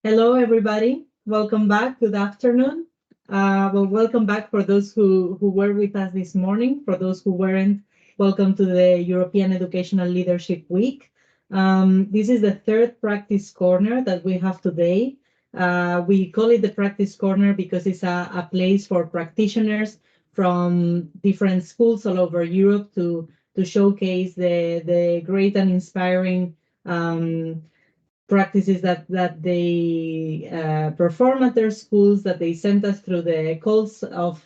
Hello, everybody. Welcome back. Good afternoon. Welcome back for those who were with us this morning. For those who weren't, welcome to the European Educational Leadership Week. This is the third practice corner that we have today. We call it the practice corner because it's a place for practitioners from different schools all over Europe to showcase the great and inspiring practices that they perform at their schools, that they sent us through the calls of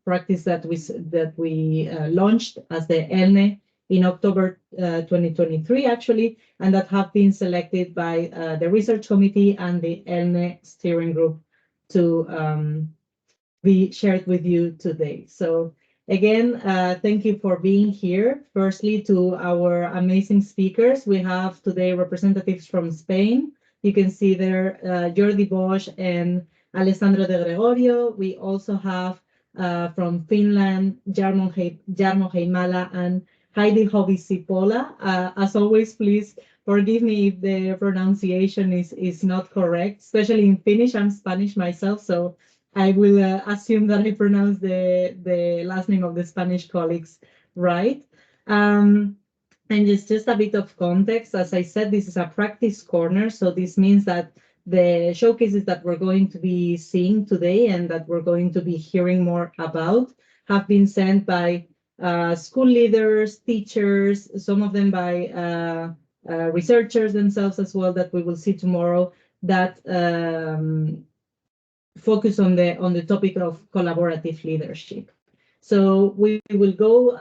practice that we launched as the ELNE in October 2023, actually, and that have been selected by the research committee and the ELNE steering group to be shared with you today. So again, thank you for being here. Firstly, to our amazing speakers, we have today representatives from Spain. You can see there Jordi Bosch and Alessandro de Gregorio. We also have from Finland, Jarmo Heimala and Heidi Hovisipola. As always, please forgive me if the pronunciation is not correct, especially in Finnish. I'm Spanish myself, so I will assume that I pronounce the last name of the Spanish colleagues right. And just a bit of context, as I said, this is a practice corner. So this means that the showcases that we're going to be seeing today and that we're going to be hearing more about have been sent by school leaders, teachers, some of them by researchers themselves as well, that we will see tomorrow, that focus on the topic of collaborative leadership. So we will go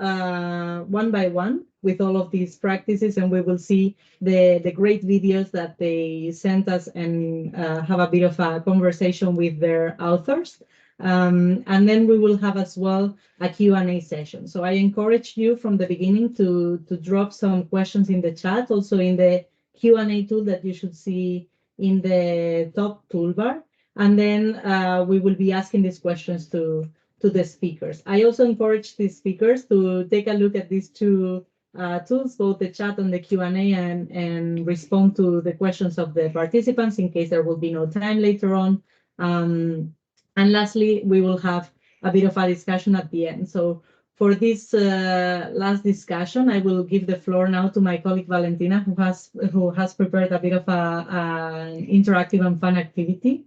one by one with all of these practices, and we will see the great videos that they sent us and have a bit of a conversation with their authors. And then we will have as well a Q&A session. So I encourage you from the beginning to drop some questions in the chat, also in the Q&A tool that you should see in the top toolbar. And then we will be asking these questions to the speakers. I also encourage the speakers to take a look at these two tools, both the chat and the Q&A, and respond to the questions of the participants in case there will be no time later on. And lastly, we will have a bit of a discussion at the end. So for this last discussion, I will give the floor now to my colleague Valentina, who has prepared a bit of an interactive and fun activity.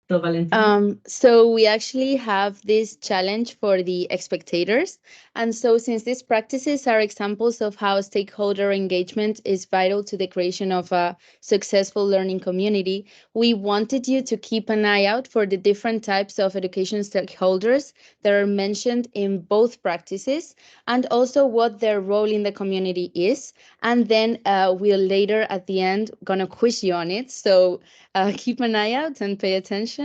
So Valentina. So we actually have this challenge for the spectators. And so since these practices are examples of how stakeholder engagement is vital to the creation of a successful learning community, we wanted you to keep an eye out for the different types of education stakeholders that are mentioned in both practices, and also what their role in the community is. And then we'll later at the end gonna quiz you on it. So keep an eye out and pay attention.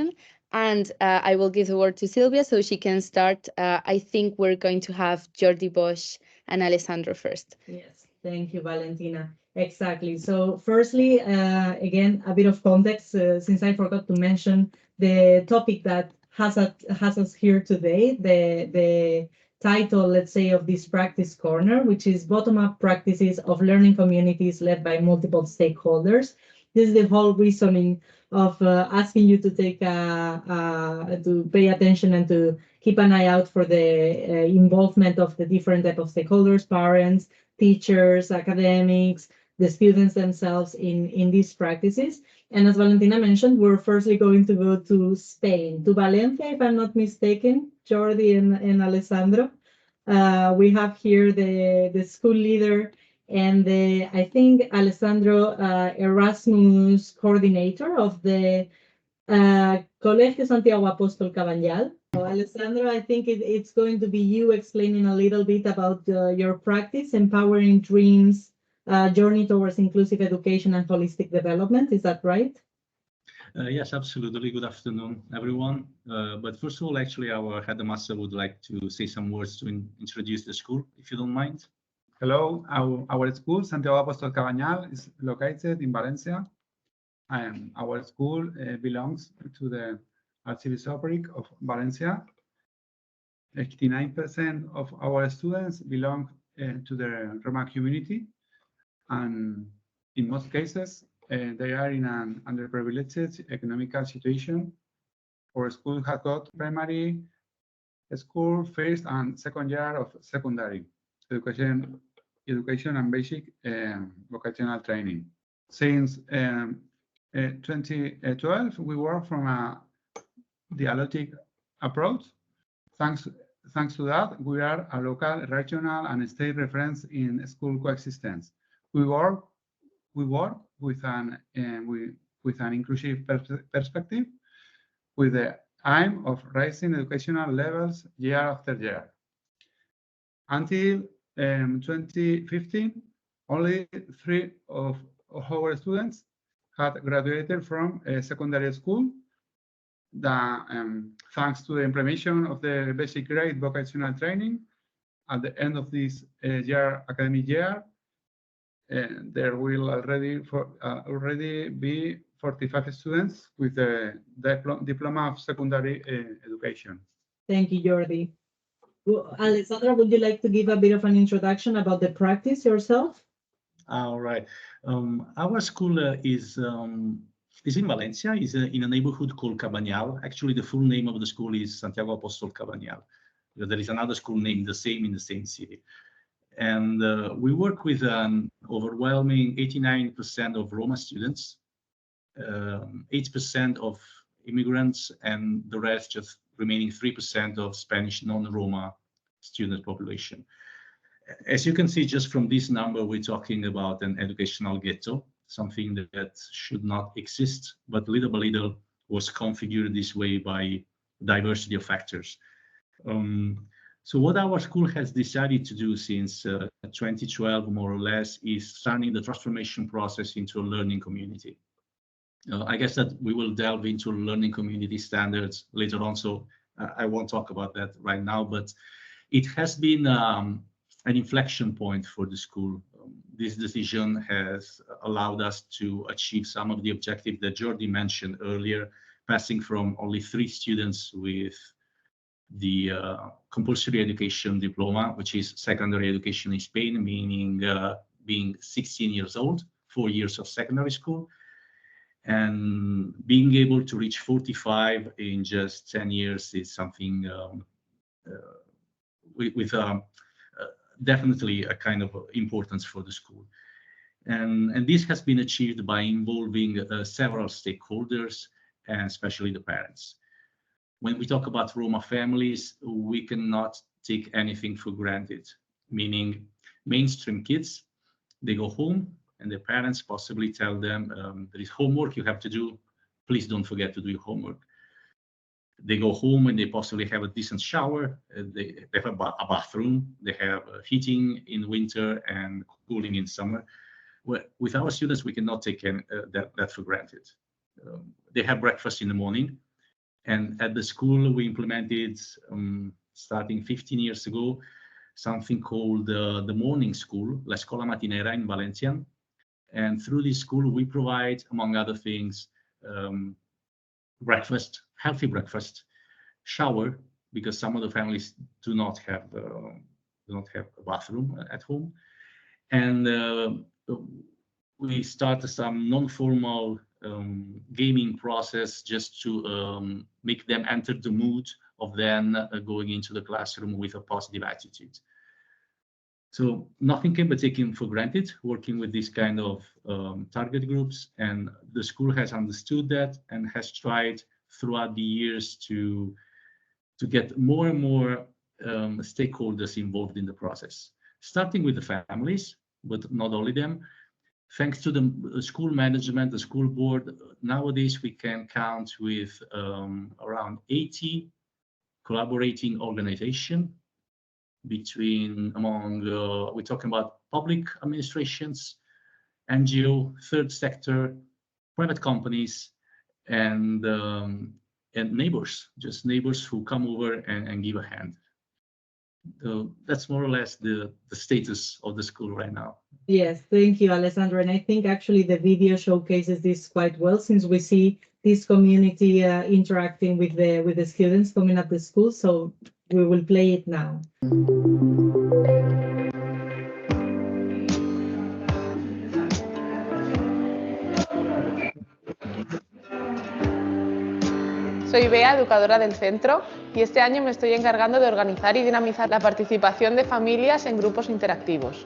And I will give the word to Silvia so she can start. I think we're going to have Jordi Bosch and Alessandro first. Yes, thank you, Valentina. Exactly. So firstly, again, a bit of context, since I forgot to mention the topic that has us here today, the title, let's say, of this practice corner, which is bottom-up practices of learning communities led by multiple stakeholders. This is the whole reasoning of asking you to take to pay attention and to keep an eye out for the involvement of the different type of stakeholders, parents, teachers, academics, the students themselves in these practices. And as Valentina mentioned, we're firstly going to go to Spain, to Valencia, if I'm not mistaken, Jordi and Alessandro. We have here the school leader and I think Alessandro, Erasmus coordinator of the Colegio Santiago Apóstol Cabanyal. So Alessandro, I think it's going to be you explaining a little bit about your practice, Empowering Dreams, Journey Towards Inclusive Education and Holistic Development. Is that right? Yes, absolutely. Good afternoon, everyone. But first of all, actually, our headmaster would like to say some words to introduce the school, if you don't mind. Hello, our school, Santiago Apóstol Cabanyal, is located in Valencia. Our school belongs to the Archbishopric of Valencia. 89% of our students belong to the Roma community, and in most cases, they are in an underprivileged economical situation. Our school has got primary school first and second year of secondary education and basic vocational training. Since 2012, we work from a dialectic approach. Thanks to that, we are a local, regional, and state reference in school coexistence. We work with an inclusive perspective, with the aim of raising educational levels year after year. Until 2015, only 3 of our students had graduated from secondary school. Thanks to the implementation of the basic grade vocational training, at the end of this academic year, there will already be 45 students with the diploma of secondary education. Thank you, Jordi. Well, Alessandra, would you like to give a bit of an introduction about the practice yourself? All right. Our school is in Valencia, is in a neighborhood called Cabanyal. Actually, the full name of the school is Santiago Apóstol Cabanyal. There is another school named the same in the same city. And we work with an overwhelming 89% of Roma students, 8% of immigrants, and the rest, just remaining 3% of Spanish non-Roma student population. As you can see, just from this number, we're talking about an educational ghetto, something that should not exist, but little by little was configured this way by diversity of factors. So what our school has decided to do since 2012, more or less, is starting the transformation process into a learning community. I guess that we will delve into learning community standards later on, so I won't talk about that right now, but it has been an inflection point for the school. This decision has allowed us to achieve some of the objectives that Jordi mentioned earlier, passing from only 3 students with the compulsory education diploma, which is secondary education in Spain, meaning being 16 years old, 4 years of secondary school, and being able to reach 45 in just 10 years is something with definitely a kind of importance for the school. And this has been achieved by involving several stakeholders, and especially the parents. When we talk about Roma families, we cannot take anything for granted, meaning mainstream kids, they go home and their parents possibly tell them, there is homework you have to do, please don't forget to do your homework. They go home and they possibly have a decent shower, they have a bathroom, they have heating in winter and cooling in summer. With our students, we cannot take that for granted. They have breakfast in the morning, and at the school we implemented, starting 15 years ago, something called the morning school, La Escola Matinera in Valencian. And through this school, we provide, among other things, breakfast, healthy breakfast, shower, because some of the families do not have a bathroom at home, and we started some non-formal gaming process just to make them enter the mood of then going into the classroom with a positive attitude. So nothing can be taken for granted working with this kind of target groups, and the school has understood that and has tried throughout the years to get more and more stakeholders involved in the process, starting with the families, but not only them. Thanks to the school management, the school board, nowadays we can count with around 80 collaborating organizations we're talking about public administrations, NGO, third sector, private companies, and neighbors, just neighbors who come over and give a hand. That's more or less the status of the school right now. Yes, thank you, Alessandra. And I think actually the video showcases this quite well, since we see this community interacting with the students coming at the school. So we will play it now. Soy Bea, educadora del centro, y este año me estoy encargando de organizar y dinamizar la participación de familias en grupos interactivos.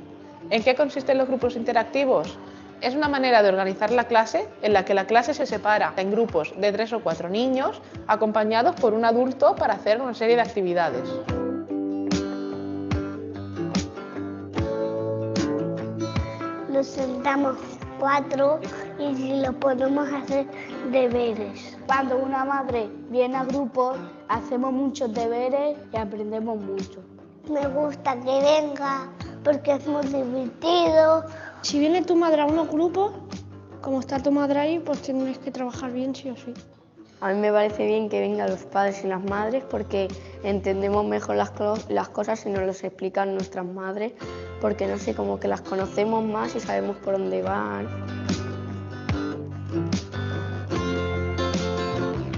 ¿En qué consisten los grupos interactivos? Es una manera de organizar la clase en la que la clase se separa en grupos de 3 o 4 niños acompañados por un adulto para hacer una serie de actividades. Nos sentamos 4 y lo podemos hacer deberes. Cuando una madre viene a grupos, hacemos muchos deberes y aprendemos mucho. Me gusta que venga porque es muy divertido. Si viene tu madre a unos grupos, como está tu madre ahí, pues tienes que trabajar bien sí o sí. A mí me parece bien que vengan los padres y las madres porque entendemos mejor las cosas si nos las explican nuestras madres, porque no sé, como que las conocemos más y sabemos por dónde van.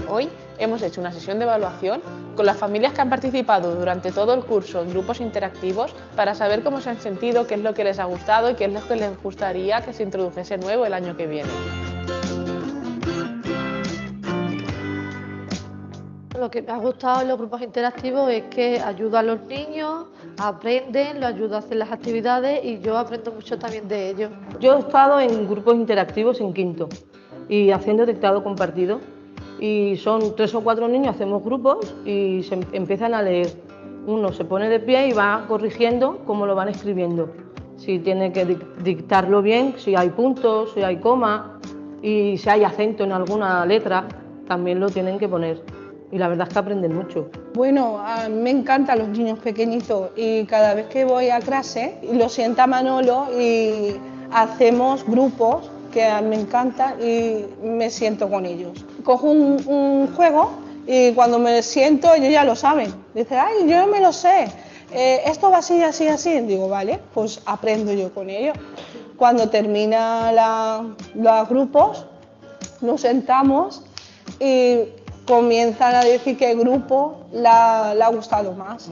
Hoy hemos hecho una sesión de evaluación con las familias que han participado durante todo el curso en grupos interactivos para saber cómo se han sentido, qué es lo que les ha gustado y qué es lo que les gustaría que se introdujese nuevo el año que viene. Lo que me ha gustado en los grupos interactivos es que ayuda a los niños, aprenden, los ayuda a hacer las actividades y yo aprendo mucho también de ellos. Yo he estado en grupos interactivos en quinto y haciendo dictado compartido y son 3 o 4 niños, hacemos grupos y se empiezan a leer. Uno se pone de pie y va corrigiendo cómo lo van escribiendo. Si tiene que dictarlo bien, si hay puntos, si hay coma y si hay acento en alguna letra, también lo tienen que poner. Y la verdad es que aprenden mucho. Bueno, a mí me encantan los niños pequeñitos y cada vez que voy a clase lo sienta Manolo y hacemos grupos que a mí me encantan y me siento con ellos. Cojo un juego y cuando me siento ellos ya lo saben. Dicen, ay, yo me lo sé, esto va así, así, así. Digo, vale, pues aprendo yo con ellos. Cuando termina los grupos, nos sentamos y comienzan a decir qué grupo le ha gustado más.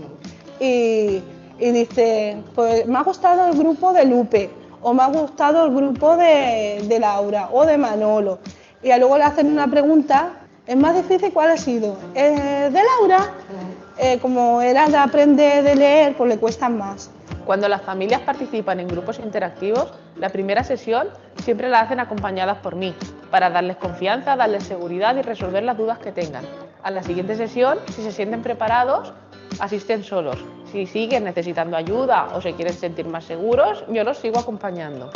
Y dice, pues me ha gustado el grupo de Lupe, o me ha gustado el grupo de Laura, o de Manolo. Y luego le hacen una pregunta, ¿es más difícil cuál ha sido? ¿De Laura? Como era de aprender de leer, pues le cuestan más. Cuando las familias participan en grupos interactivos, la primera sesión siempre la hacen acompañadas por mí, para darles confianza, darles seguridad y resolver las dudas que tengan. A la siguiente sesión, si se sienten preparados, asisten solos. Si siguen necesitando ayuda o se quieren sentir más seguros, yo los sigo acompañando.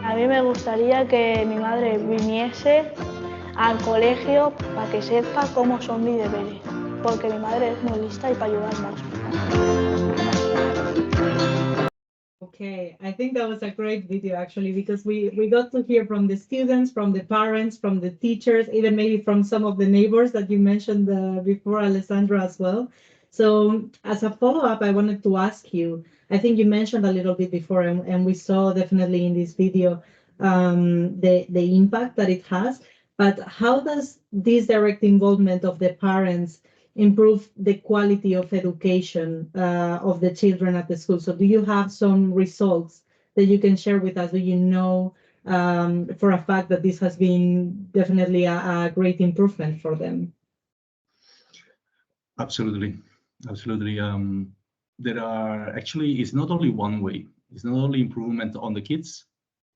A mí me gustaría que mi madre viniese al colegio para que sepa cómo son mis deberes, porque mi madre es muy lista y para ayudarnos. Okay, I think that was a great video actually, because we got to hear from the students, from the parents, from the teachers, even maybe from some of the neighbors that you mentioned before, Alessandra, as well. So as a follow-up, I wanted to ask you, I think you mentioned a little bit before, and we saw definitely in this video the impact that it has, but how does this direct involvement of the parents improve the quality of education of the children at the school? So do you have some results that you can share with us? Do you know for a fact that this has been definitely a great improvement for them? Absolutely. There are actually, it's not only one way. It's not only improvement on the kids,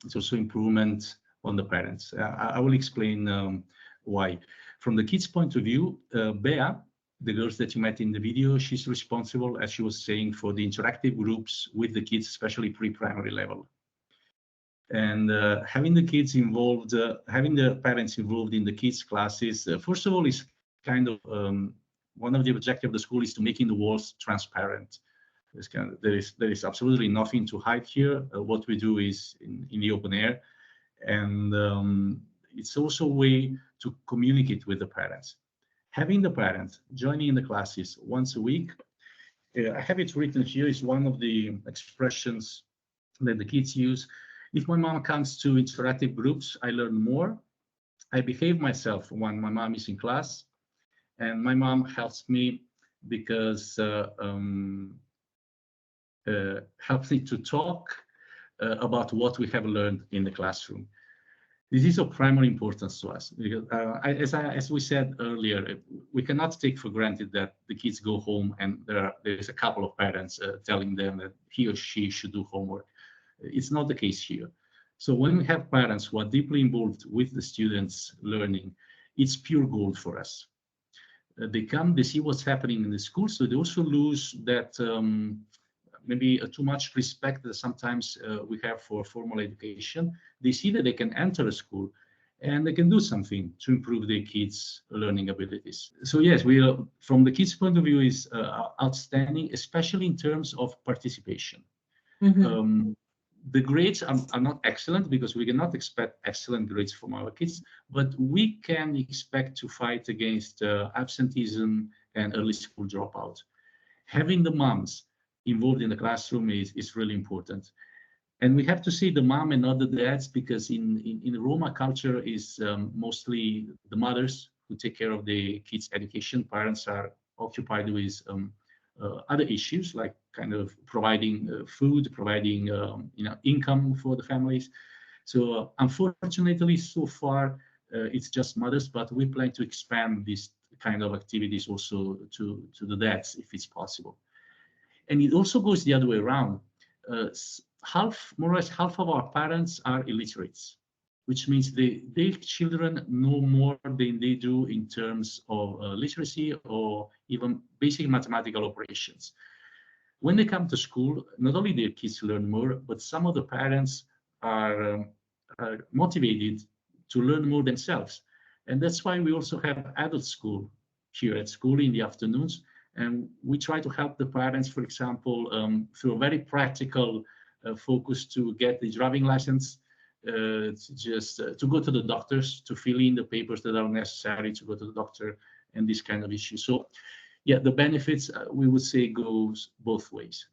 it's also improvement on the parents. I will explain why. From the kids' point of view, Bea, the girls that you met in the video, she's responsible, as she was saying, for the interactive groups with the kids, especially pre-primary level. And having the kids involved, having the parents involved in the kids' classes, first of all, is kind of one of the objectives of the school is to making the walls transparent. There is absolutely nothing to hide here. What we do is in the open air, and it's also a way to communicate with the parents. Having the parents joining in the classes once a week, I have it written here, is one of the expressions that the kids use. If my mom comes to interactive groups, I learn more. I behave myself when my mom is in class, and my mom helps me because helps me to talk about what we have learned in the classroom. This is of primary importance to us because, as we said earlier, we cannot take for granted that the kids go home and there is a couple of parents telling them that he or she should do homework. It's not the case here. So when we have parents who are deeply involved with the students' learning, it's pure gold for us. They come, they see what's happening in the school, so they also lose that maybe too much respect that sometimes we have for formal education. They see that they can enter a school and they can do something to improve their kids' learning abilities. So yes, we from the kids' point of view is outstanding, especially in terms of participation. The grades are not excellent because we cannot expect excellent grades from our kids, but we can expect to fight against absenteeism and early school dropout. Having the moms involved in the classroom is really important. And we have to see the mom and not the dads, because in Roma culture is mostly the mothers who take care of the kids' education. Parents are occupied with other issues like kind of providing food, providing income for the families. So unfortunately, so far it's just mothers, but we plan to expand this kind of activities also to the dads if it's possible. And it also goes the other way around. More or less half of our parents are illiterates, which means their children know more than they do in terms of literacy or even basic mathematical operations. When they come to school, not only their kids learn more, but some of the parents are motivated to learn more themselves. And that's why we also have adult school here at school in the afternoons. And we try to help the parents, for example, through a very practical focus to get the driving license, to go to the doctors, to fill in the papers that are necessary to go to the doctor, and this kind of issue. So, yeah, the benefits, we would say, goes both ways.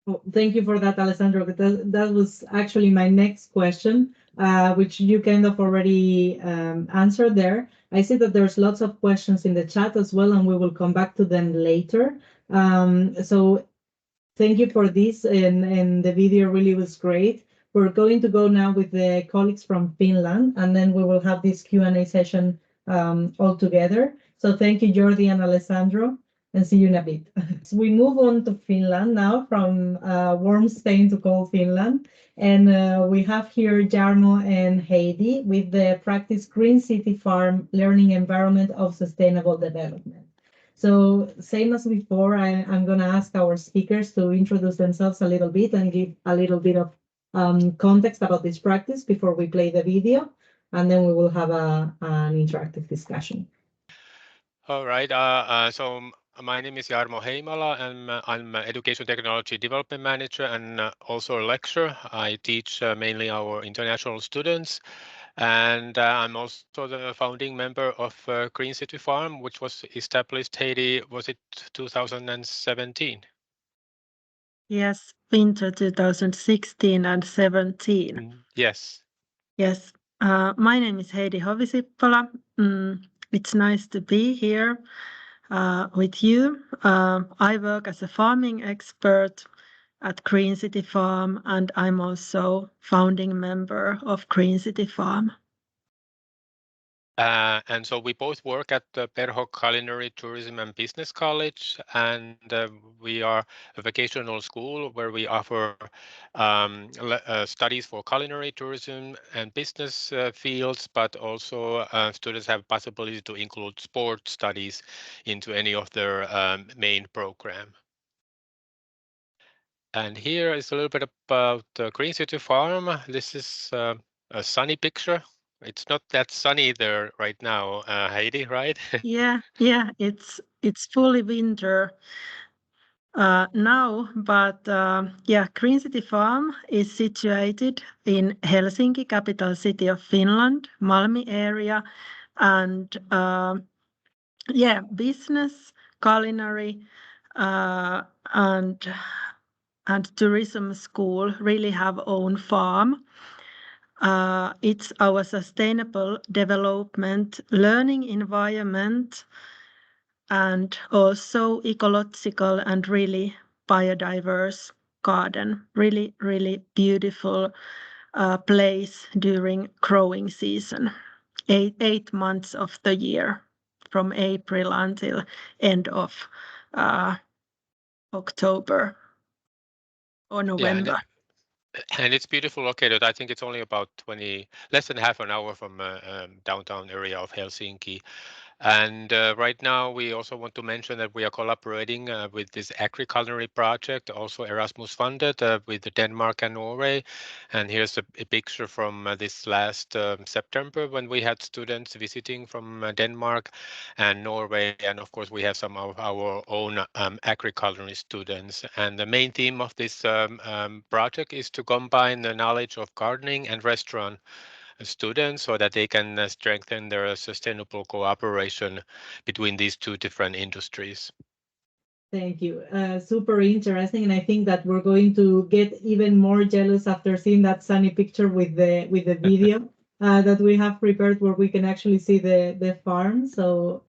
Well, thank you for that, Alessandro. That was actually my next question, which you kind of already answered there. I see that there's lots of questions in the chat as well, and we will come back to them later. So thank you for this, and the video really was great. We're going to go now with the colleagues from Finland, and then we will have this Q&A session all together. So thank you, Jordi and Alessandro, and see you in a bit. So we move on to Finland now, from warm Spain to cold Finland. And we have here Jarmo and Heidi with the practice Green City Farm Learning Environment of Sustainable Development. So same as before, I'm going to ask our speakers to introduce themselves a little bit and give a little bit of context about this practice before we play the video, and then we will have an interactive discussion. All right. So my name is Jarmo Heimala, and I'm Education Technology Development Manager and also a lecturer. I teach mainly our international students. And I'm also the founding member of Green City Farm, which was established, Heidi, was it 2017? Yes, winter 2016 and 17. Yes. Yes. My name is Heidi Hovisippola. It's nice to be here with you. I work as a farming expert at Green City Farm, and I'm also founding member of Green City Farm. And so we both work at the Perho Culinary Tourism and Business College, and we are a vocational school where we offer studies for culinary, tourism, and business fields, but also students have possibility to include sport studies into any of their main program. And here is a little bit about Green City Farm. This is a sunny picture. It's not that sunny there right now, Heidi, right? Yeah, it's fully winter now, but yeah, Green City Farm is situated in Helsinki, capital city of Finland, Malmi area, and yeah, business, culinary, and tourism school really have own farm. It's our sustainable development learning environment, and also ecological and really biodiverse garden. Really, really beautiful place during growing season, 8 months of the year, from April until end of October or November. Yeah, and it's beautiful located. I think it's only about less than half an hour from downtown area of Helsinki. And right now, we also want to mention that we are collaborating with this agri-culinary project, also Erasmus funded, with Denmark and Norway. And here's a picture from this last September when we had students visiting from Denmark and Norway. And of course, we have some of our own agri-culinary students. And the main theme of this project is to combine the knowledge of gardening and restaurant students so that they can strengthen their sustainable cooperation between these two different industries. Thank you. Super interesting, and I think that we're going to get even more jealous after seeing that sunny picture with the video that we have prepared, where we can actually see the farm. So,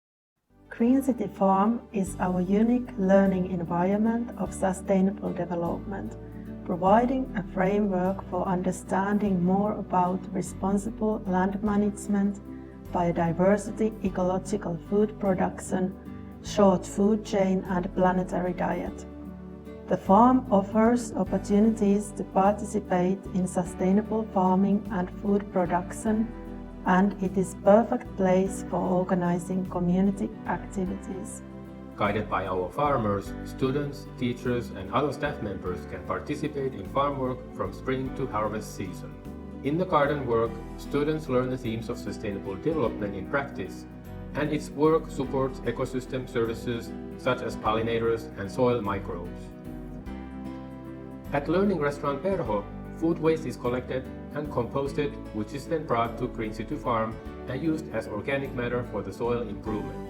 Green City Farm is our unique learning environment of sustainable development, providing a framework for understanding more about responsible land management, biodiversity, ecological food production, short food chain and planetary diet. The farm offers opportunities to participate in sustainable farming and food production, and it is a perfect place for organizing community activities. Guided by our farmers, students, teachers and other staff members can participate in farm work from spring to harvest season. In the garden work, students learn the themes of sustainable development in practice, and its work supports ecosystem services such as pollinators and soil microbes. At Learning Restaurant Perho, food waste is collected and composted, which is then brought to Green City Farm and used as organic matter for the soil improvement.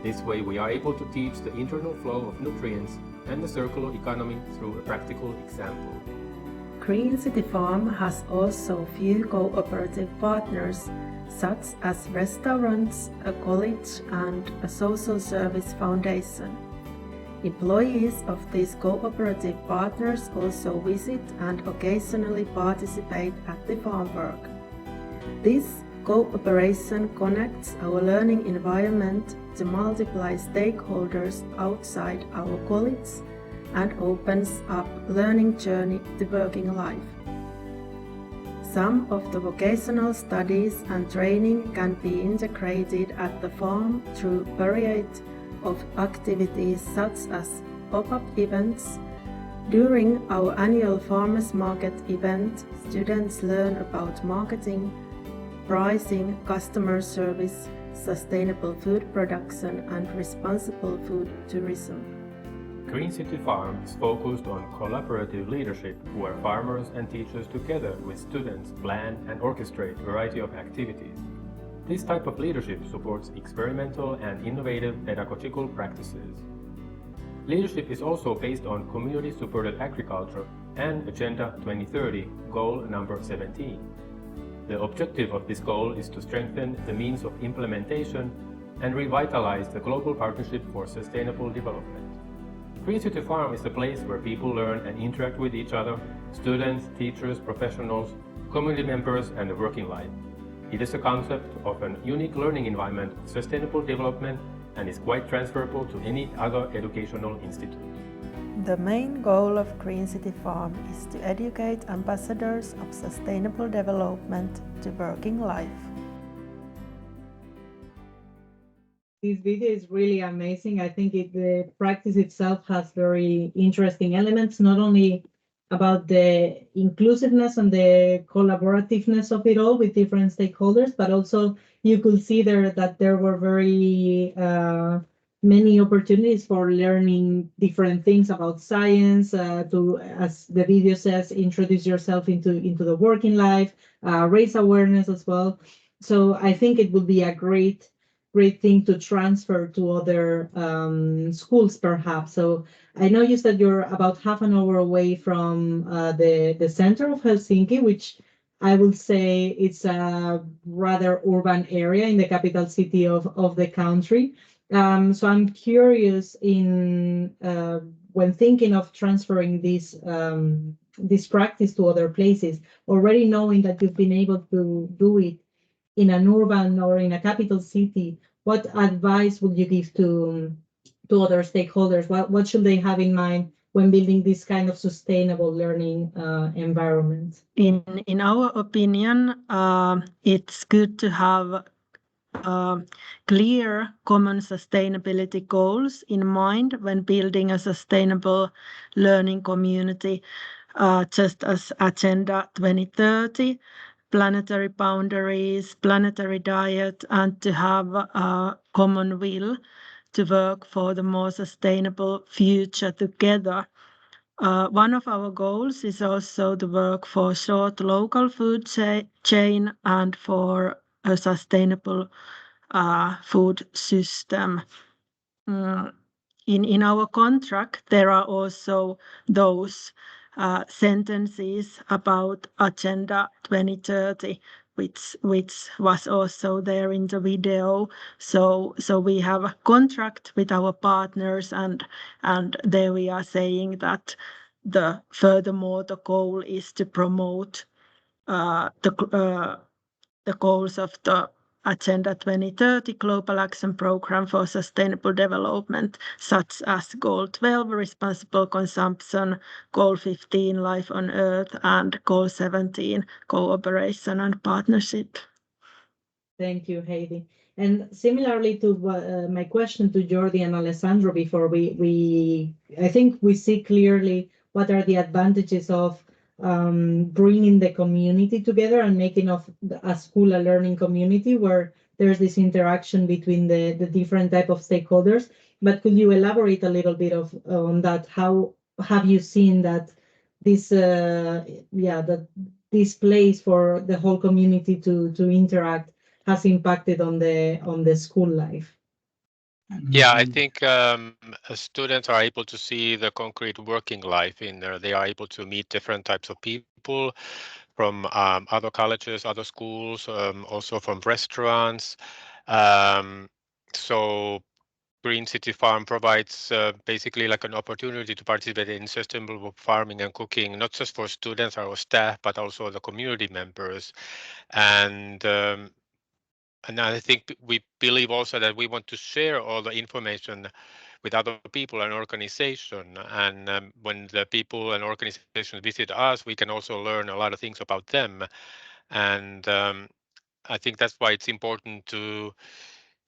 This way we are able to teach the internal flow of nutrients and the circular economy through a practical example. Green City Farm has also few cooperative partners, such as restaurants, a college and a social service foundation. Employees of these cooperative partners also visit and occasionally participate at the farm work. This cooperation connects our learning environment to multiply stakeholders outside our college and opens up learning journey to working life. Some of the vocational studies and training can be integrated at the farm through a variety of activities such as pop-up events. During our annual farmers market event, students learn about marketing, pricing, customer service, sustainable food production and responsible food tourism. Green City Farm is focused on collaborative leadership, where farmers and teachers together with students plan and orchestrate a variety of activities. This type of leadership supports experimental and innovative pedagogical practices. Leadership is also based on community-supported agriculture and Agenda 2030, goal number 17. The objective of this goal is to strengthen the means of implementation and revitalize the global partnership for sustainable development. Green City Farm is a place where people learn and interact with each other, students, teachers, professionals, community members, and the working life. It is a concept of an unique learning environment of sustainable development and is quite transferable to any other educational institute. The main goal of Green City Farm is to educate ambassadors of sustainable development to working life. This video is really amazing. I think the practice itself has very interesting elements, not only about the inclusiveness and the collaborativeness of it all with different stakeholders, but also you could see there that there were very many opportunities for learning different things about science, to, as the video says, introduce yourself into the working life, raise awareness as well. So I think it would be a great thing to transfer to other schools, perhaps. So I know you said you're about half an hour away from the center of Helsinki, which I would say it's a rather urban area in the capital city of the country. So I'm curious in when thinking of transferring this practice to other places, already knowing that you've been able to do it in an urban or in a capital city, what advice would you give to other stakeholders? What should they have in mind when building this kind of sustainable learning environment? In our opinion, it's good to have clear common sustainability goals in mind when building a sustainable learning community, just as Agenda 2030, planetary boundaries, planetary diet, and to have a common will to work for the more sustainable future together. One of our goals is also to work for short local food chain and for a sustainable food system. In our contract, there are also those sentences about Agenda 2030, which was also there in the video. So we have a contract with our partners, and there we are saying that furthermore the goal is to promote the goals of the Agenda 2030 Global Action Programme for Sustainable Development, such as Goal 12, Responsible Consumption, Goal 15, Life on Earth, and Goal 17, Cooperation and Partnership. Thank you, Heidi. And similarly to my question to Jordi and Alessandro before, I think we see clearly what are the advantages of bringing the community together and making of a school a learning community where there's this interaction between the different type of stakeholders. But could you elaborate a little bit on that? How have you seen that this this place for the whole community to interact has impacted on the school life? Yeah, I think students are able to see the concrete working life in there. They are able to meet different types of people from other colleges, other schools, also from restaurants. So Green City Farm provides basically like an opportunity to participate in sustainable farming and cooking, not just for students or staff, but also the community members. And I think we believe also that we want to share all the information with other people and organization. And when the people and organizations visit us, we can also learn a lot of things about them. And I think that's why it's important to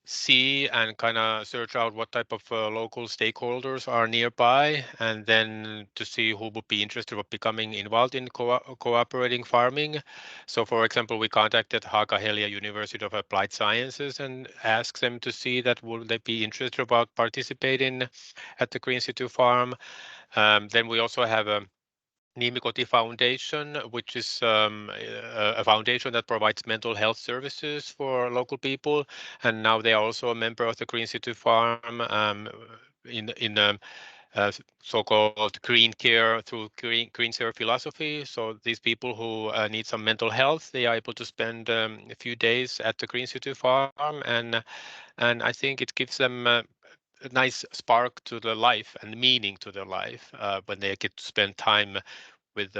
see and kind of search out what type of local stakeholders are nearby, and then to see who would be interested in becoming involved in cooperating farming. So for example, we contacted Haaga-Helia University of Applied Sciences and asked them to see that would they be interested about participating at the Green City Farm. Then we also have a Niemikoti Foundation, which is a foundation that provides mental health services for local people, and now they are also a member of the Green City Farm in so-called green care through green care philosophy. So these people who need some mental health, they are able to spend a few days at the Green City Farm, and I think it gives them a nice spark to their life and meaning to their life when they get to spend time with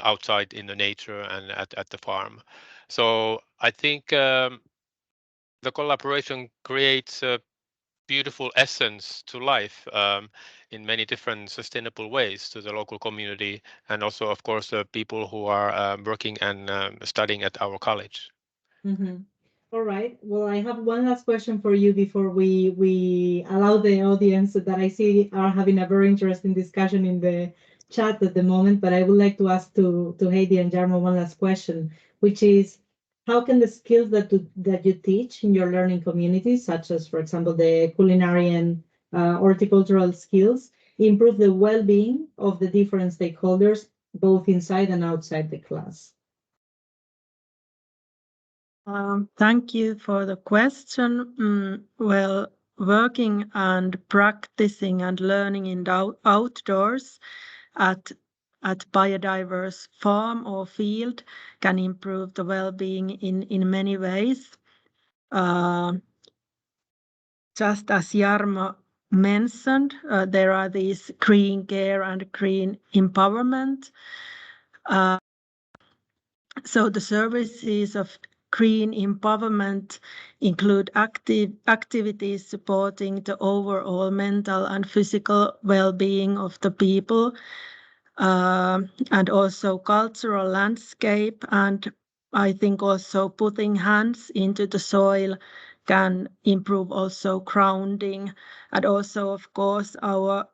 outside in the nature and at the farm. So I think the collaboration creates a beautiful essence to life in many different sustainable ways to the local community, and also of course the people who are working and studying at our college. Mm-hmm. All right. Well, I have one last question for you before we allow the audience that I see are having a very interesting discussion in the chat at the moment. But I would like to ask to Heidi and Jarmo one last question, which is, how can the skills that you teach in your learning communities, such as, for example, the culinary and horticultural skills, improve the well-being of the different stakeholders, both inside and outside the class? Thank you for the question. Well, working and practicing and learning in the outdoors at biodiverse farm or field can improve the well-being in many ways. just as Jarmo mentioned, there are these green care and green empowerment. So the services of green empowerment include activities supporting the overall mental and physical well-being of the people, and also cultural landscape. And I think also putting hands into the soil can improve also grounding. And also, of course, our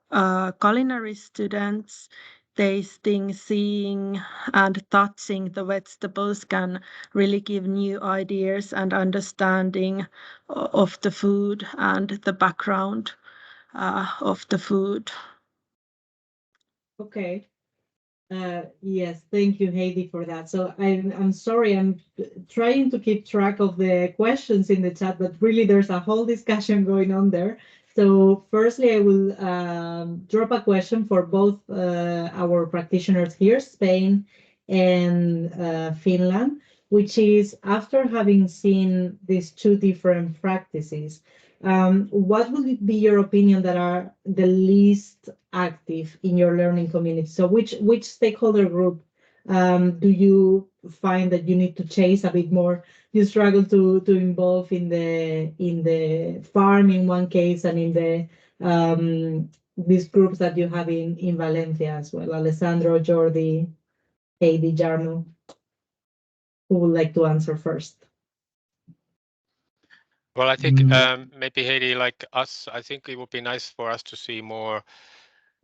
culinary students, tasting, seeing, and touching the vegetables can really give new ideas and understanding of the food and the background of the food. Okay. Yes, thank you, Heidi, for that. So I'm sorry, I'm trying to keep track of the questions in the chat, but really there's a whole discussion going on there. So firstly, I will drop a question for both our practitioners here, Spain and Finland, which is, after having seen these two different practices, what would be your opinion that are the least active in your learning community? So which stakeholder group do you find that you need to chase a bit more? You struggle to involve in the farm in one case, and in the these groups that you have in Valencia as well. Alessandro, Jordi, Heidi, Jarmo, who would like to answer first? Well, I think maybe Heidi, like us, I think it would be nice for us to see more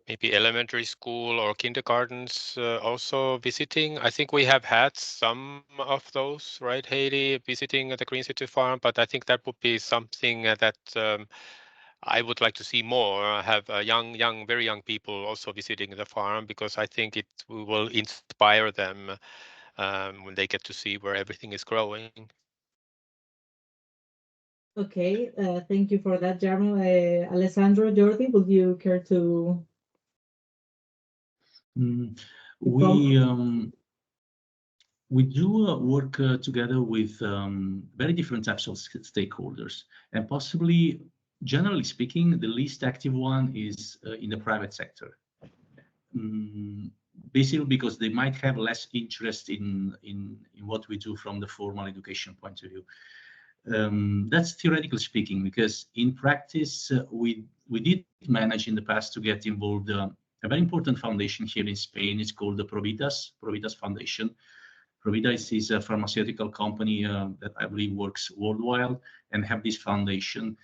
maybe elementary school or kindergartens also visiting. I think we have had some of those, right, Heidi, visiting the Green City Farm, but I think that would be something that I would like to see more, have very young people also visiting the farm, because I think it will inspire them when they get to see where everything is growing. Okay, thank you for that, Jarmo. Alessandro, Jordi, would you care to? We do work together with very different types of stakeholders, and possibly, generally speaking, the least active one is in the private sector. Basically because they might have less interest in what we do from the formal education point of view. That's theoretically speaking, because in practice, we did manage in the past to get involved. A very important foundation here in Spain is called the Provitas Foundation. Provitas is a pharmaceutical company that I believe works worldwide and have this foundation.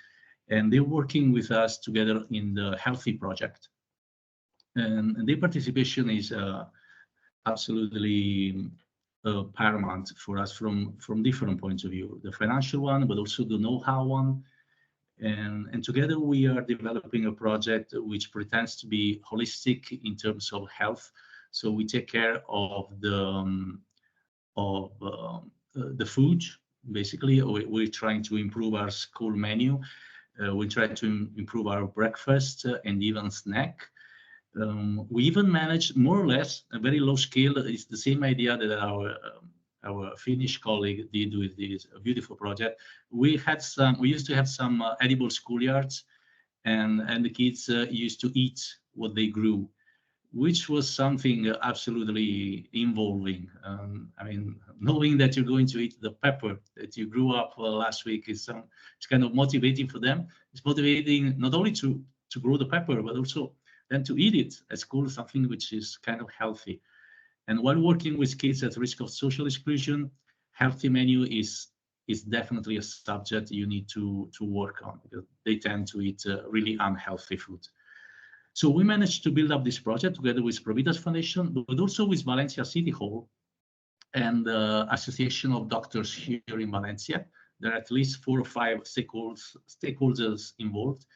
And they're working with us together in the Healthy Project. And their participation is absolutely paramount for us from different points of view, the financial one, but also the know-how one. And together we are developing a project which pretends to be holistic in terms of health. So we take care of the food. Basically, we're trying to improve our school menu. We try to improve our breakfast and even snack. We even managed more or less a very low scale. It's the same idea that our Finnish colleague did with this beautiful project. We used to have some edible schoolyards, and the kids used to eat what they grew, which was something absolutely involving. I mean, knowing that you're going to eat the pepper that you grew up last week it's kind of motivating for them. It's motivating not only to grow the pepper, but also then to eat it at school, something which is kind of healthy. And while working with kids at risk of social exclusion, healthy menu is definitely a subject you need to work on, because they tend to eat really unhealthy food. So we managed to build up this project together with Provitas Foundation, but also with Valencia City Hall and the Association of Doctors here in Valencia. There are at least 4 or 5 stakeholders involved.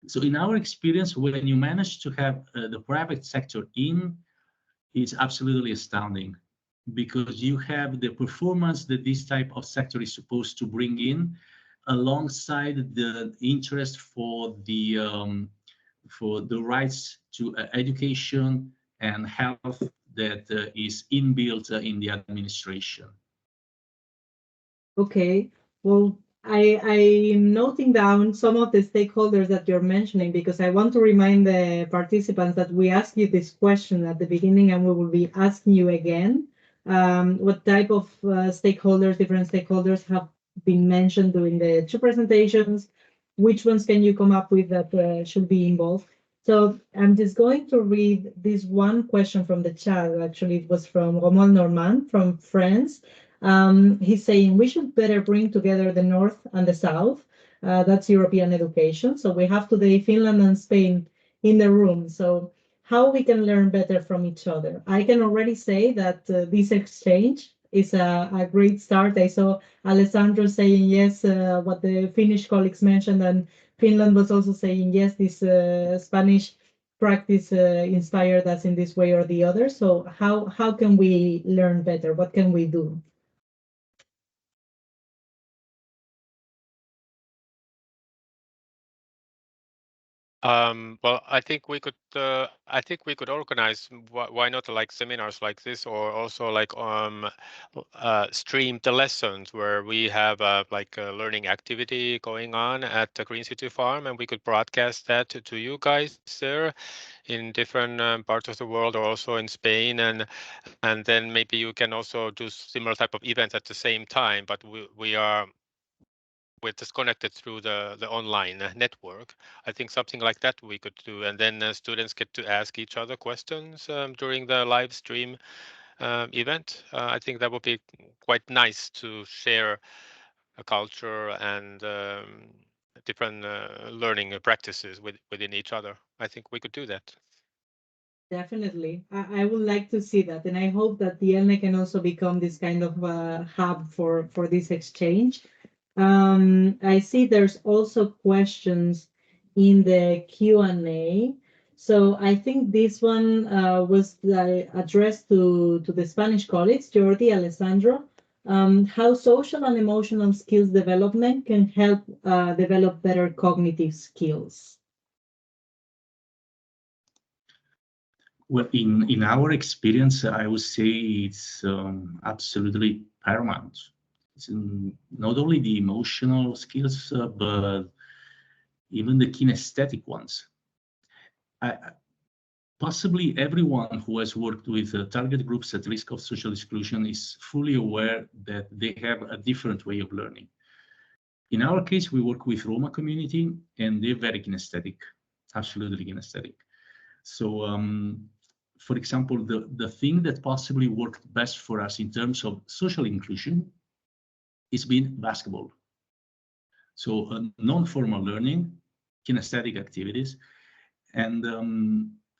So in our experience, when you manage to have the private sector in, it's absolutely astounding, because you have the performance that this type of sector is supposed to bring in, alongside the interest for the rights to education and health that is inbuilt in the administration. Okay, well, I'm noting down some of the stakeholders that you're mentioning because I want to remind the participants that we asked you this question at the beginning and we will be asking you again. What type of stakeholders, different stakeholders have been mentioned during the two presentations? Which ones can you come up with that should be involved? So I'm just going to read this one question from the chat. Actually, it was from Romain Normand from France. He's saying we should better bring together the North and the South. That's European education. So we have today Finland and Spain in the room. So how we can learn better from each other? I can already say that this exchange is a great start. I saw Alessandro saying yes, what the Finnish colleagues mentioned, and Finland was also saying yes, this Spanish practice inspired us in this way or the other. So how can we learn better? What can we do? Well, I think we could organize, why not, like seminars like this, or also like stream the lessons where we have like a learning activity going on at the Green City Farm, and we could broadcast that to you guys there in different parts of the world, or also in Spain, and then maybe you can also do similar type of events at the same time, but we're just connected through the online network. I think something like that we could do, and then students get to ask each other questions during the live stream event. I think that would be quite nice to share a culture and different learning practices within each other. I think we could do that. Definitely. I would like to see that. And I hope that the ELNE can also become this kind of hub for this exchange. I see there's also questions in the Q&A. So I think this one was addressed to the Spanish colleagues, Jordi, Alessandro, how social and emotional skills development can help develop better cognitive skills. Well, in our experience, I would say it's absolutely paramount. It's not only the emotional skills, but even the kinesthetic ones. Possibly everyone who has worked with target groups at risk of social exclusion is fully aware that they have a different way of learning. In our case, we work with Roma community, and they're very kinesthetic, absolutely kinesthetic. So, for example, the thing that possibly worked best for us in terms of social inclusion is been basketball. So non-formal learning, kinesthetic activities. And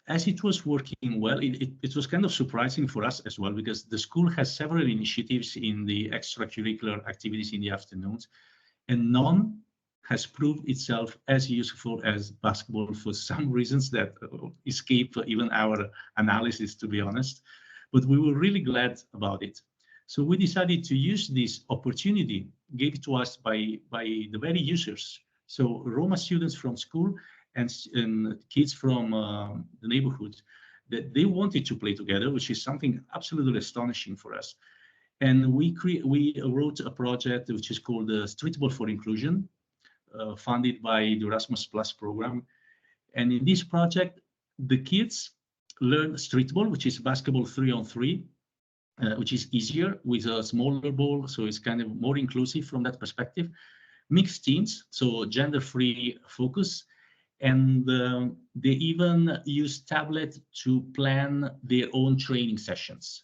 as it was working well, it was kind of surprising for us as well, because the school has several initiatives in the extracurricular activities in the afternoons, and none has proved itself as useful as basketball for some reasons that escape even our analysis, to be honest. But we were really glad about it. So we decided to use this opportunity given to us by the very users. So Roma students from school and kids from the neighborhood, that they wanted to play together, which is something absolutely astonishing for us. And we wrote a project which is called the Streetball for Inclusion, funded by the Erasmus Plus program. And in this project, the kids learn streetball, which is basketball 3-on-3, which is easier with a smaller ball, so it's kind of more inclusive from that perspective. Mixed teams, so gender-free focus, and they even use tablet to plan their own training sessions.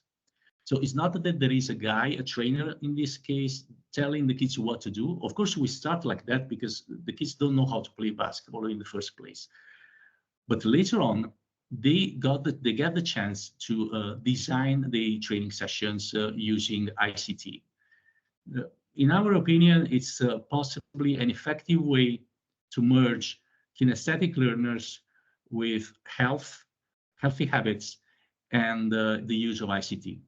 So it's not that there is a trainer in this case, telling the kids what to do. Of course, we start like that because the kids don't know how to play basketball in the first place. But later on, they get the chance to design the training sessions using ICT. In our opinion, it's possibly an effective way to merge kinesthetic learners with healthy habits, and the use of ICT.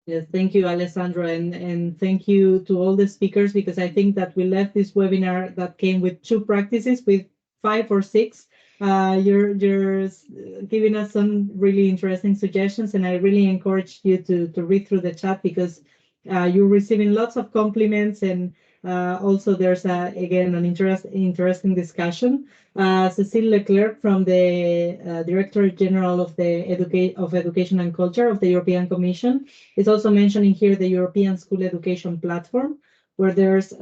Yes, thank you, Alessandro, and thank you to all the speakers, because I think that we left this webinar that came with 2 practices, with 5 or 6. You're giving us some really interesting suggestions, and I really encourage you to read through the chat, because you're receiving lots of compliments, and also there's again an interesting discussion. Cécile Leclerc from the Director General of the Education and Culture of the European Commission is also mentioning here the European School Education Platform, where there's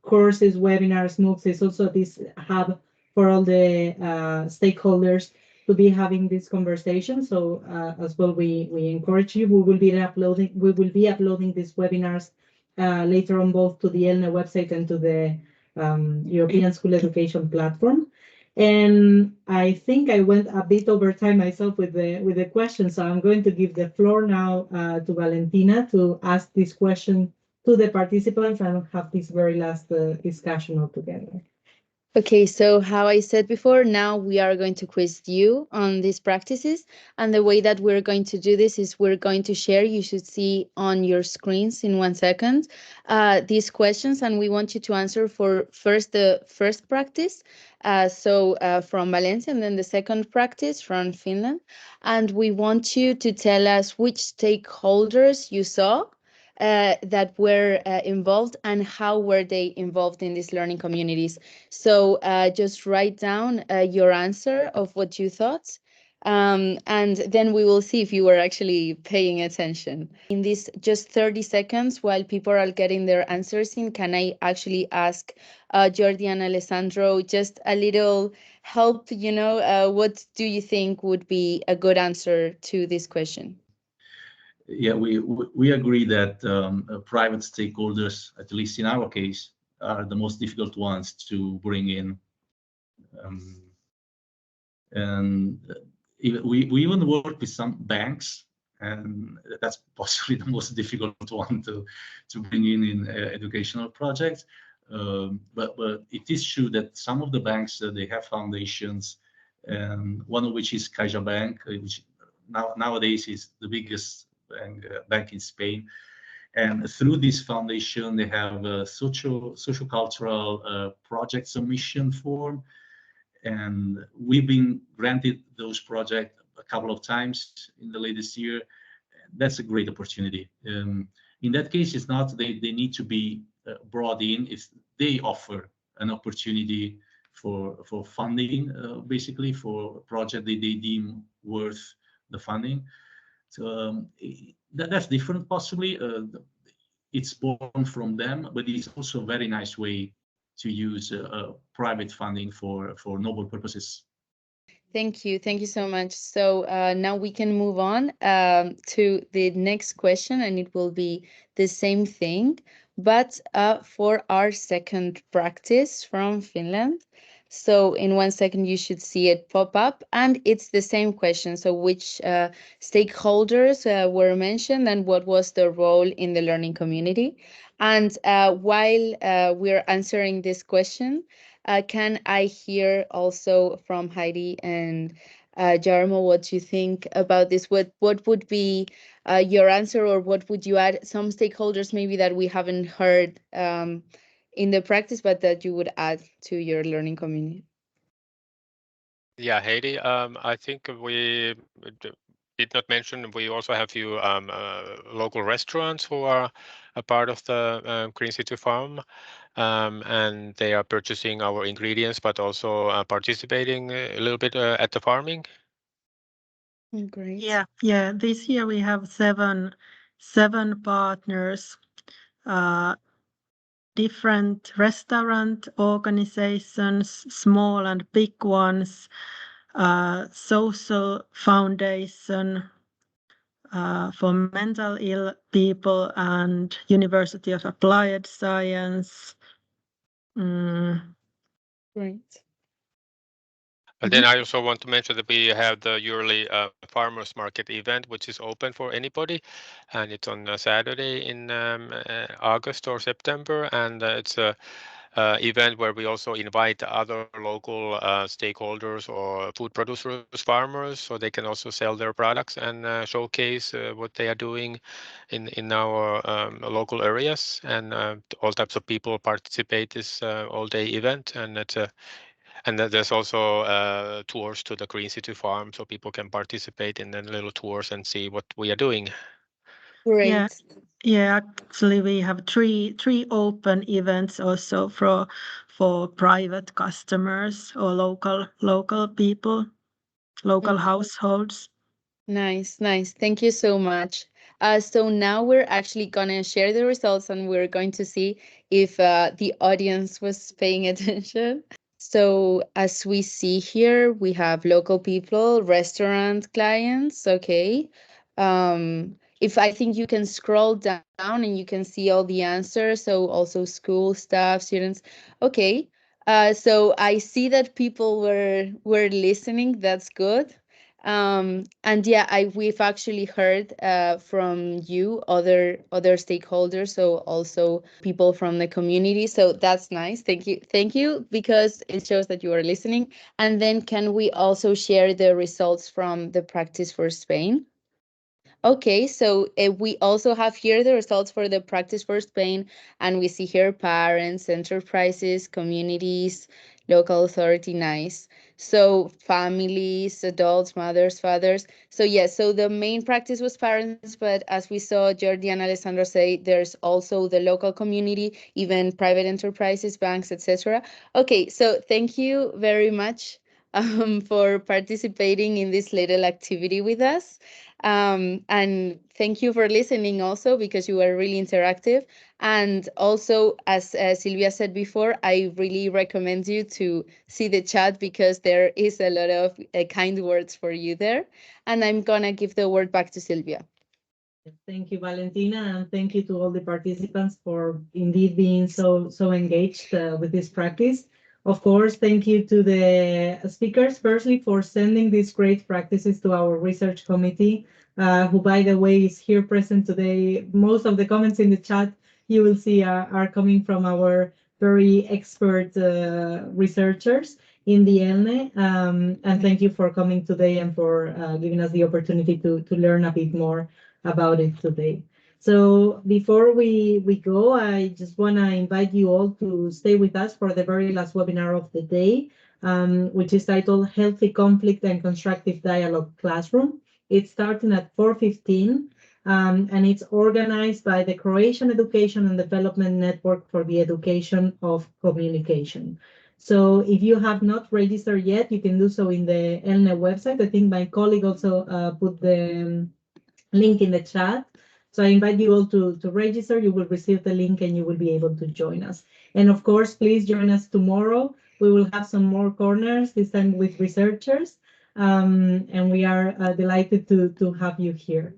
courses, webinars, MOOCs. It's also this hub for all the stakeholders to be having this conversation. So as well, we encourage you. We will be uploading these webinars later on, both to the ELNE website and to the European School Education Platform. And I think I went a bit over time myself with the question, so I'm going to give the floor now to Valentina to ask this question to the participants and have this very last discussion altogether. Okay, so how I said before, now we are going to quiz you on these practices. And the way that we're going to do this is we're going to share, you should see on your screens in 1 second, these questions. And we want you to answer for the first practice. From Valencia, and then the second practice from Finland. And we want you to tell us which stakeholders you saw that were involved and how were they involved in these learning communities. So just write down your answer of what you thought, and then we will see if you were actually paying attention. In this just 30 seconds, while people are getting their answers in, can I actually ask Jordi and Alessandro just a little help, what do you think would be a good answer to this question? Yeah, we agree that private stakeholders, at least in our case, are the most difficult ones to bring in. And we even work with some banks, and that's possibly the most difficult one to bring in educational projects. But it is true that some of the banks, they have foundations, and one of which is CaixaBank, which nowadays is the biggest bank in Spain. And through this foundation, they have a social-cultural project submission form. And we've been granted those projects a couple of times in the latest year. That's a great opportunity. In that case, it's not they need to be brought in. It's they offer an opportunity for funding, basically for a project that they deem worth the funding. So that's different, possibly. It's born from them, but it's also a very nice way to use private funding for noble purposes. Thank you so much. So now we can move on to the next question, and it will be the same thing, but for our second practice from Finland. So in 1 second, you should see it pop up, and it's the same question. So which stakeholders were mentioned and what was their role in the learning community? And while we're answering this question, can I hear also from Heidi and Jarmo what you think about this? What would be your answer, or what would you add? Some stakeholders maybe that we haven't heard in the practice, but that you would add to your learning community. Yeah, Heidi, I think we did not mention, we also have a few local restaurants who are a part of the Green City Farm, and they are purchasing our ingredients, but also participating a little bit at the farming. Great. Yeah. This year we have seven partners, different restaurant organizations, small and big ones, social foundation for mental ill people, and University of Applied Science. Great. And then I also want to mention that we have the yearly farmers market event, which is open for anybody, and it's on a Saturday in August or September, and it's a event where we also invite other local stakeholders or food producers, farmers, so they can also sell their products and showcase what they are doing in our local areas, and all types of people participate this all-day event, and it's a and there's also tours to the Green City Farm, so people can participate in the little tours and see what we are doing. Great. Yeah. Yeah, actually, we have three open events also for private customers or local people, local households. Nice, nice. Thank you so much. So now we're actually gonna share the results and we're going to see if the audience was paying attention. So as we see here, we have local people, restaurant clients, okay. If I think you can scroll down and you can see all the answers, so also school staff, students, okay. So I see that people were listening, that's good. And yeah, we've actually heard from you, other stakeholders, so also people from the community. So that's nice. Thank you, because it shows that you are listening. And then can we also share the results from the practice for Spain? Okay, so we also have here the results for the practice for Spain, and we see here parents, enterprises, communities, local authority, nice. So families, adults, mothers, fathers. So yes, so the main practice was parents, but as we saw Jordi and Alessandro say, there's also the local community, even private enterprises, banks, etc. Okay, so thank you very much for participating in this little activity with us. And thank you for listening also, because you were really interactive. And also, as Silvia said before, I really recommend you to see the chat, because there is a lot of kind words for you there. And I'm gonna give the word back to Silvia. Thank you, Valentina, and thank you to all the participants for indeed being so engaged with this practice. Of course, thank you to the speakers, firstly, for sending these great practices to our research committee, who, by the way, is here present today. Most of the comments in the chat you will see are coming from our very expert researchers in the ELNE. And thank you for coming today and for giving us the opportunity to learn a bit more about it today. So before we go, I just want to invite you all to stay with us for the very last webinar of the day, which is titled Healthy Conflict and Constructive Dialogue Classroom. It's starting at 4:15, and it's organized by the Croatian Education and Development Network for the Education of Communication. So if you have not registered yet, you can do so in the ELNE website. I think my colleague also put the link in the chat. So I invite you all to register. You will receive the link and you will be able to join us. And of course, please join us tomorrow. We will have some more corners, this time with researchers. And we are delighted to have you here.